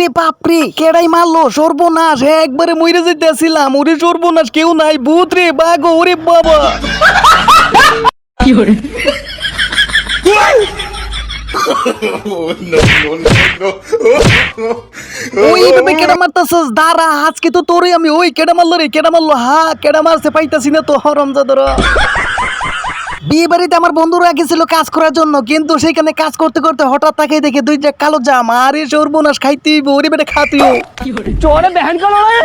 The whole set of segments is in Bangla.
ওরে বাপরে, কেডাই মারলো? সর্বনাশ, একবারে মইরে যাইতেছিলাম। ওরে সর্বনাশ, কেউ নাই, ভূত রে বাগো, ওরে বাবা। ওইভাবে কেডা মারতাছস? দাঁড়া, আজকে তো তোরে আমি। ওই কেডা মারলো রে? কেডা মারলো? হ্যাঁ, কেডা মারছে পাইতাছি না তো, হরামজাদারা। বিয়ে বাড়িতে আমার বন্ধুরা গেছিল কাজ করার জন্য, কিন্তু সেখানে কাজ করতে করতে হঠাৎ তাকে দেখে দুইটা কালো জাম। আরে সর্বনাশ, খাইতেই ওরে বেটা, খাতিও চোরে বেহান কালো রে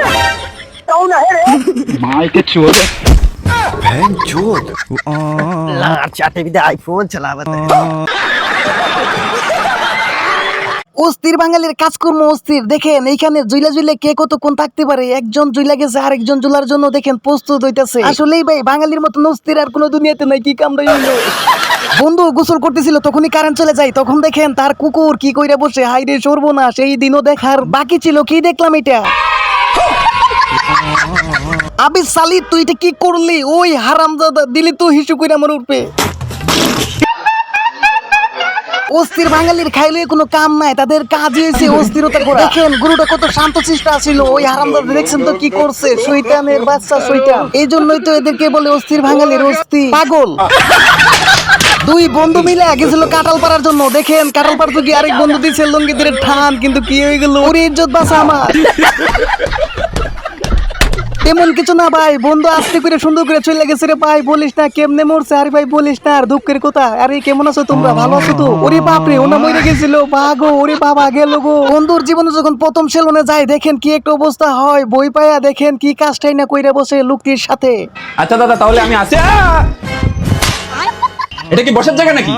मायके चोद बहन चोद লার চাটে বিদে আইফোন চালাবাতে। অস্থির বাঙালির কাজকর্ম অস্থির। দেখেন এইখানে জুইলা জুইলে কে কতক্ষণ থাকতে পারে। একজন জুইলা গেছে, আরেকজন জুলার জন্য দেখেন প্রস্তুত হইতেছে। আসলেই ভাই, বাঙালির মতো অস্থির আর কোনো দুনিয়াতে নাই। কি কামড়াই হইলো। বন্ধু গোসল করতেছিল, তখনই কারেন্ট চলে যায়। তখন দেখেন তার কুকুর কি কইরা বসে। হাইরে সর্বনাশ, এই দিনও দেখার বাকি ছিল। কি দেখলাম এটা? আবি সালি, তুই এটা কি করলি? ওই হারামজাদা, দিলি তো হিসু কইরা আমার উঠবে। অস্থির বাঙালির খাইলে কোনো কাম নাই, তাদের কাজই হয়েছে অস্থিরতা করা। দেখেন গরুটা কত শান্তশিষ্ট ছিল। ওই হারামদাদা দেখছেন তো কি করছে? শয়তানের বাচ্চা শয়তান। এই জন্যই তো এদেরকে বলে অস্থির বাঙালির অস্থির পাগল। দুই বন্ধু মিলে গেছিল কাঁঠাল পাড়ার জন্য। দেখেন কাঁঠাল পাড়তে গিয়ে আরেক বন্ধু দিচ্ছে লঙ্গি ধরে ঠান, কিন্তু কি হয়ে গেল? ওর ইজ্জত বাঁচা আমার। তেমন কিছু না ভাই, বন্ধু আস্তে করে সুন্দর করে চলে গেছে রে ভাই। বলিস না কেমনে মরছে। আরে ভাই বলিস না, আর দুঃখের কথা। আরে কেমন আছো তোমরা? ভালো আছো তো? ওরে বাপরে, ওনা মরে গেছিল ভাগো। ওরে বাবা, গেল গো। বন্ধুর জীবনে যখন প্রথম সেলুনে যায়, দেখেন কি একটা অবস্থা হয়। বই পায়া দেখেন কি কাজটাই না কইরা বসে লোকটির সাথে। আচ্ছা দাদা, তাহলে আমি আসি। এটা কি বসার জায়গা নাকি?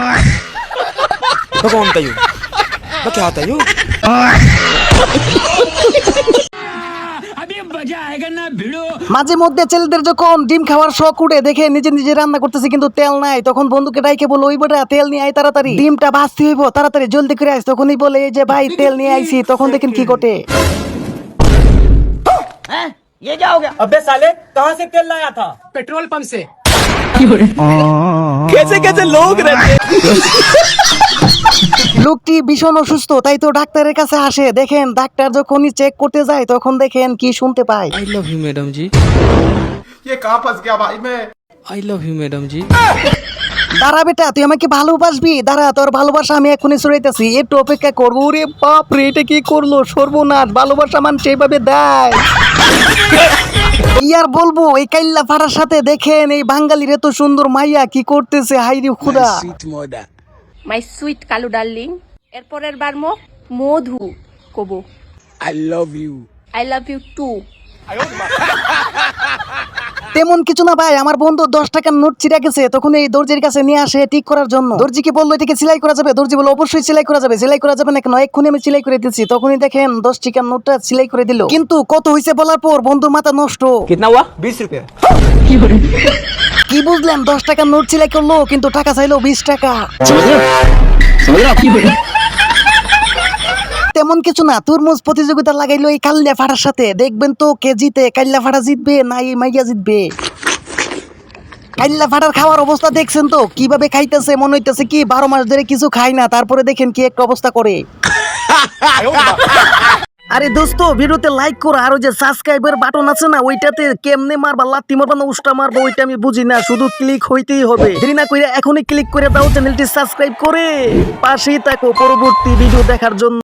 मैं कौन तयू मैं क्या तयू মাঝে মধ্যে ছেলেদের যখন ডিম খাওয়ার শখ উঠে, দেখে নিজে নিজে রান্না করতেছে কিন্তু তেল নাই। তখন বন্ধুকে ডাইকে বলো, ওই বেটা তেল নিয়ে আয় তাড়াতাড়ি, ডিমটা ভাজতে হইব, তাড়াতাড়ি জলদি করে আইস। তখনই বলে, এই যে ভাই তেল নিয়ে আইছি। তখন দেখেন কি ঘটে। ये क्या हो गया? अबे साले, कहाँ से तेल लाया था? पेट्रोल पंप से। कैसे कैसे लोग रहते हैं লোকটি ভীষণ অসুস্থ, তাই তো ডাক্তারের কাছে আসে। দেখেন ডাক্তার যখনই চেক করতে যায়, তখন দেখেন কি শুনতে পায়। आई लव यू मैडम जी, ये कहाँ फंस गया भाई मैं। आई लव यू मैडम जी। দাঁড়া বেটা, তুই আমাকে ভালোবাসবি? দাঁড়া, তোর ভালোবাসা আমি এখনই ছড়াইতেছি, একটু অপেক্ষা করবো। ওরে বাপ রে, এটা কি করলো? সর্বনাশ, ভালোবাসা মান সেইভাবে দেয়। কি আর বলবো, এই কাইল্লা ফাড়ার সাথে দেখেন এই বাঙালির এত সুন্দর মাইয়া কি করতেছে। হাইরে খুদা। মাই সুইট কালু ডার্লিং, এরপরের বার মোক মধু কব। I love you too. তেমন কিছু না ভাই, আমার বন্ধু 10 টাকার নোট ছিঁড়ে গেছে। তখন এই দর্জির কাছে নিয়ে আসে ঠিক করার জন্য। দর্জিকে বললো, এটাকে সেলাই করা যাবে? দর্জি বললো, অবশ্যই সেলাই করা যাবে। সেলাই করা যাবে না কেন? এক্ষুনি আমি সেলাই করে দিচ্ছি। তখনই দেখেন 10 টাকার নোটটা সেলাই করে দিল। কিন্তু কত হয়েছে বলার পর বন্ধুর মাথা নষ্ট। कितना हुआ? 20 रुपए কি বুঝলেন? 10 টাকার নোট সেলাই করলো, কিন্তু টাকা চাইলো 20 টাকা। তেমন কিছু না, তুরমুজ প্রতিযোগিতা লাগাইলো এই কাল্লা ফাড়ার সাথে। দেখবেন তো কে জিতে, কাল্লা ফাড়া জিতবে না এই মাইয়া জিতবে। কাল্লা ফাড়ার খাওয়ার অবস্থা দেখছেন তো কিভাবে খাইতেছে? মনে হইতেছে কি 12 মাস ধরে কিছু খাই না। তারপরে দেখেন কি একটা অবস্থা করে। আরে দোস্ত, ভিডিওতে লাইক করো, আর ওই যে সাবস্ক্রাইবের বাটন আছে না, ওইটাতে কেমনে মারবা, লাত্তি মারবা না উষ্টা মারবা, ওইটা আমি বুঝি না। শুধু ক্লিক হইতেই হবে। দেরি না কইরা এখনই ক্লিক করে দাও, চ্যানেলটি সাবস্ক্রাইব করে পাশেই থাকো পরবর্তী ভিডিও দেখার জন্য।